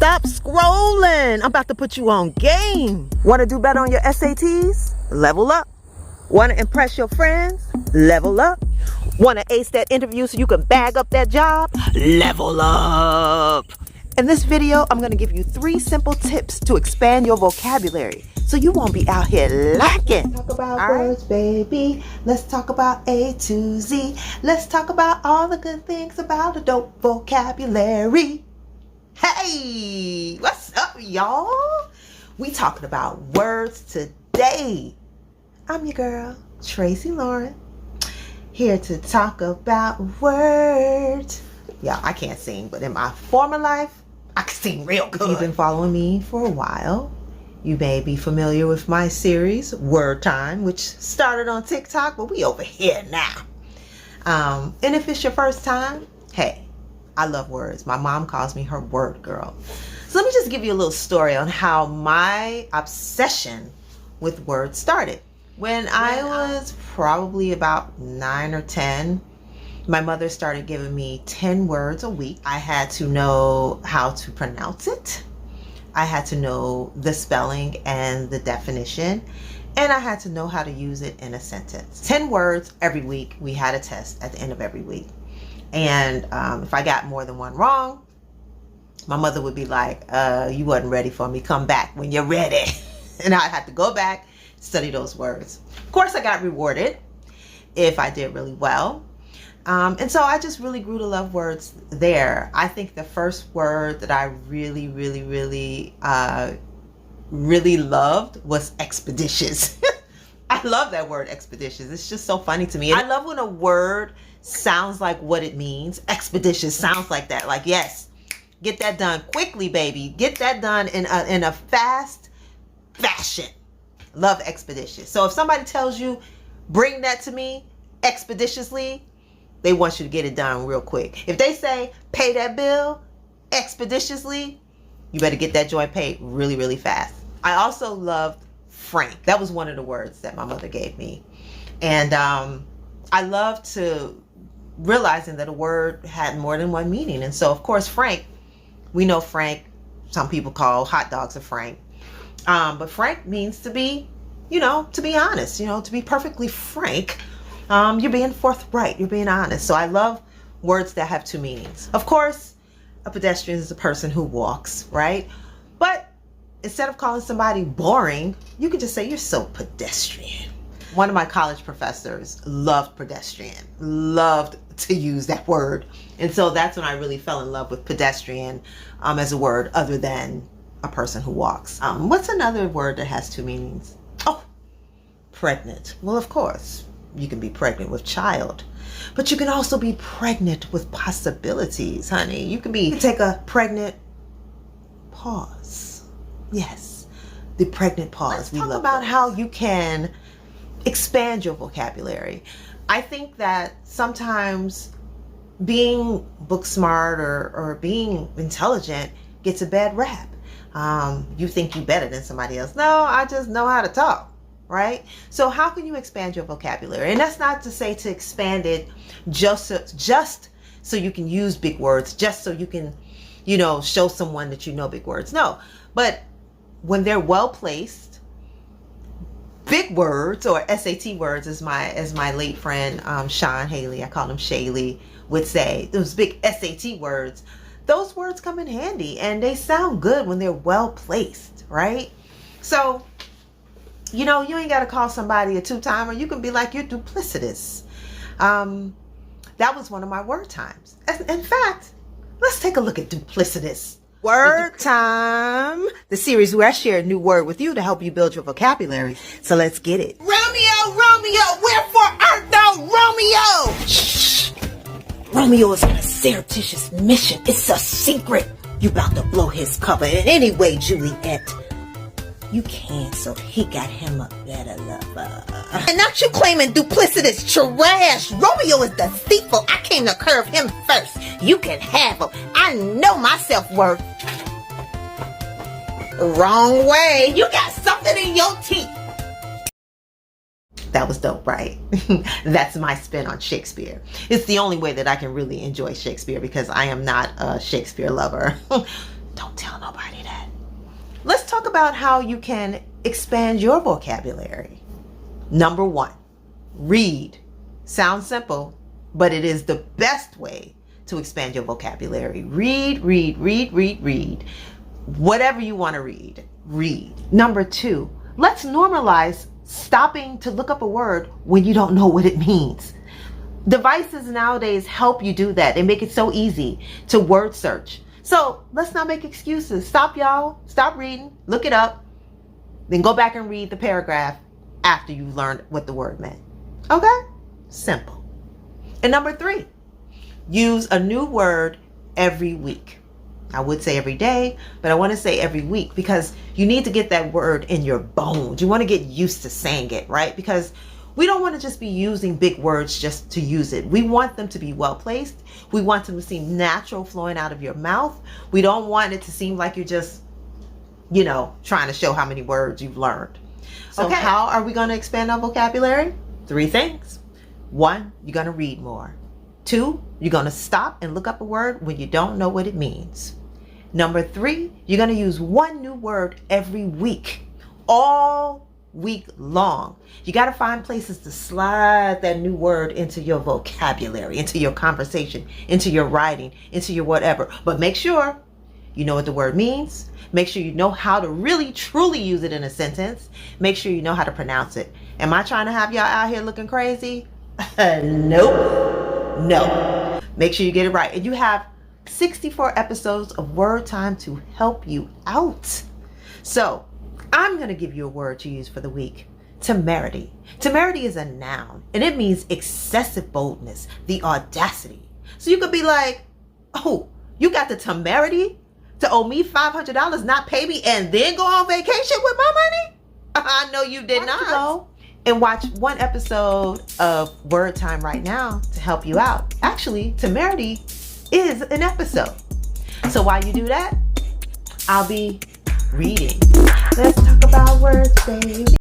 Stop scrolling. I'm about to put you on game. Want to do better on your SATs? Level up. Want to impress your friends? Level up. Want to ace that interview so you can bag up that job? Level up. In this video, I'm going to give you 3 simple tips to expand your vocabulary so you won't be out here lacking. Talk about words, baby. Let's talk about A to Z. Let's talk about all the good things about a dope vocabulary. Hey, what's up, y'all? We talking about words today. I'm your girl, Tracee Loran, here to talk about words. Yeah, I can't sing, but in my former life, I can sing real good. If you've been following me for a while, you may be familiar with my series, Werd Tyme, which started on TikTok, but we over here now. And if it's your first time, hey, I love words. My mom calls me her word girl. So let me just give you a little story on how my obsession with words started. When I was probably about 9 or 10, my mother started giving me 10 words a week. I had to know how to pronounce it. I had to know the spelling and the definition, and I had to know how to use it in a sentence. 10 words every week. We had a test at the end of every week. And if I got more than one wrong, my mother would be like, you wasn't ready for me. Come back when you're ready. And I had to go back, study those words. Of course, I got rewarded if I did really well. And so I just really grew to love words there. I think the first word that I really loved was expeditious. I love that word, expeditious. It's just so funny to me. I love when a word sounds like what it means. Expeditious sounds like that. Like, yes, get that done quickly, baby. Get that done in a fast fashion. Love expeditious. So if somebody tells you, bring that to me expeditiously, they want you to get it done real quick. If they say, pay that bill expeditiously, you better get that joint paid really fast. I also loved frank. That was one of the words that my mother gave me. And I love to realizing that a word had more than one meaning. And so, of course, frank, we know frank, some people call hot dogs a frank. But frank means to be, to be honest, to be perfectly frank. You're being forthright, you're being honest. So I love words that have 2 meanings. Of course, a pedestrian is a person who walks, right? But instead of calling somebody boring, you could just say you're so pedestrian. One of my college professors loved pedestrian, loved to use that word. And so that's when I really fell in love with pedestrian as a word other than a person who walks. What's another word that has 2 meanings? Oh, pregnant. Well, of course, you can be pregnant with child, but you can also be pregnant with possibilities, honey. You can take a pregnant pause. Yes, the pregnant pause. Let's talk about how you can expand your vocabulary. I think that sometimes being book smart or being intelligent gets a bad rap. You think you better than somebody else. No, I just know how to talk. Right? So how can you expand your vocabulary? And that's not to say to expand it just so you can use big words, just so you can, show someone that you know big words. No, but when they're well placed, big words or SAT words, as my late friend Sean Haley, I call him Shaylee, would say, those big SAT words, those words come in handy and they sound good when they're well placed, right? So you ain't got to call somebody a 2-timer. You can be like, you're duplicitous. That was one of my word times. In fact, let's take a look at duplicitous. Werd Tyme, the series where I share a new word with you to help you build your vocabulary. So let's get it. Romeo, wherefore art thou Romeo? Shh. Romeo is on a surreptitious mission. It's a secret. You about to blow his cover in any way, Juliet. You can, so he got him a better lover. And not you claiming duplicitous trash. Romeo is deceitful. I came to curve him first. You can have him. I know my self-worth. Wrong way. You got something in your teeth. That was dope, right? That's my spin on Shakespeare. It's the only way that I can really enjoy Shakespeare because I am not a Shakespeare lover. Don't tell nobody. talk about how you can expand your vocabulary. Number 1, read. Sounds simple, but it is the best way to expand your vocabulary. Read, read, read, read, read. Whatever you want to read, read. Number 2, let's normalize stopping to look up a word when you don't know what it means. Devices nowadays help you do that. They make it so easy to word search. So let's not make excuses. Stop, y'all. Stop reading. Look it up. Then go back and read the paragraph after you've learned what the word meant. Okay? Simple. And number 3, use a new word every week. I would say every day, but I want to say every week because you need to get that word in your bones. You want to get used to saying it, right? Because we don't want to just be using big words just to use it. We want them to be well placed. We want them to seem natural flowing out of your mouth. We don't want it to seem like you're just, trying to show how many words you've learned. So how are we going to expand our vocabulary? 3 things. 1, you're going to read more. 2, you're going to stop and look up a word when you don't know what it means. Number 3, you're going to use 1 new word every week, all week long. You got to find places to slide that new word into your vocabulary, into your conversation, into your writing, into your whatever. But make sure you know what the word means. Make sure you know how to really, truly use it in a sentence. Make sure you know how to pronounce it. Am I trying to have y'all out here looking crazy? Nope. No. Make sure you get it right. And you have 64 episodes of Werd Tyme to help you out. So I'm going to give you a word to use for the week. Temerity. Temerity is a noun and it means excessive boldness, the audacity. So you could be like, oh, you got the temerity to owe me $500, not pay me, and then go on vacation with my money? I know you did not. Go and watch 1 episode of Werd Tyme right now to help you out. Actually, temerity is an episode. So while you do that, I'll be reading. Let's talk about words, baby.